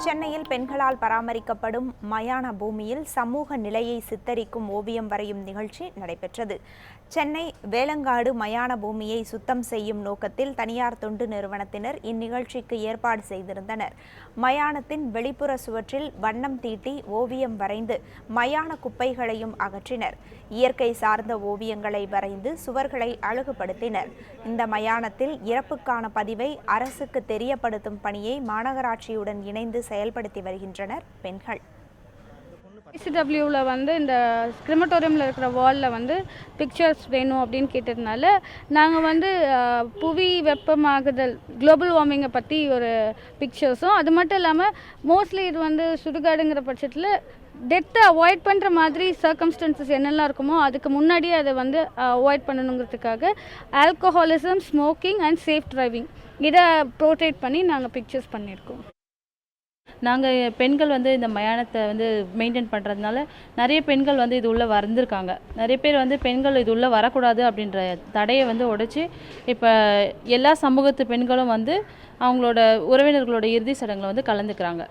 சென்னையில் பெண்களால் பராமரிக்கப்படும் மயான பூமியில் சமூக நிலையை சித்தரிக்கும் ஓவியம் வரையும் நிகழ்ச்சி நடைபெற்றது. சென்னை வேலங்காடு மயான பூமியை சுத்தம் செய்யும் நோக்கத்தில் தனியார் தொண்டு நிறுவனத்தினர் இந்நிகழ்ச்சிக்கு ஏற்பாடு செய்திருந்தனர். மயானத்தின் வெளிப்புற சுவற்றில் வண்ணம் தீட்டி ஓவியம் வரைந்து மயான குப்பைகளையும் அகற்றினர். இயற்கை சார்ந்த ஓவியங்களை வரைந்து சுவர்களை அழகுபடுத்தினர். இந்த மயானத்தில் இறப்புக்கான பதிவை அரசுக்கு தெரியப்படுத்தும் பணியை மாநகராட்சியுடன் இணைந்து செயல்படுத்தி வருகின்றனர் பெண்கள். ICWவில் இந்த கிரிமட்டோரியமில் இருக்கிற வாலில் பிக்சர்ஸ் வேணும் அப்படின்னு கேட்டதுனால நாங்கள் புவி வெப்பமாகுதல் குளோபல் வார்மிங்கை பற்றி ஒரு பிக்சர்ஸும், அது மட்டும் இல்லாமல் மோஸ்ட்லி இது சுடுகாடுங்கிற பட்சத்தில் டெத்தை அவாய்ட் பண்ணுற மாதிரி சர்க்கம்ஸ்டன்சஸ் என்னெல்லாம் இருக்குமோ அதுக்கு முன்னாடியே அதை அவாய்ட் பண்ணணுங்கிறதுக்காக alcoholism, smoking and safe driving இதை போர்ட்ரேட் பண்ணி நாங்கள் பிக்சர்ஸ் பண்ணியிருக்கோம். நாங்கள் பெண்கள் இந்த மயானத்தை மெயின்டைன் பண்ணுறதுனால நிறைய பெண்கள் இது உள்ளே வந்திருக்காங்க. நிறைய பேர் பெண்கள் இது உள்ளே வரக்கூடாது அப்படின்ற தடையை உடைச்சி இப்போ எல்லா சமூகத்து பெண்களும் அவங்களோட உறவினர்களோட இறுதி சடங்கில் கலந்துக்கிறாங்க.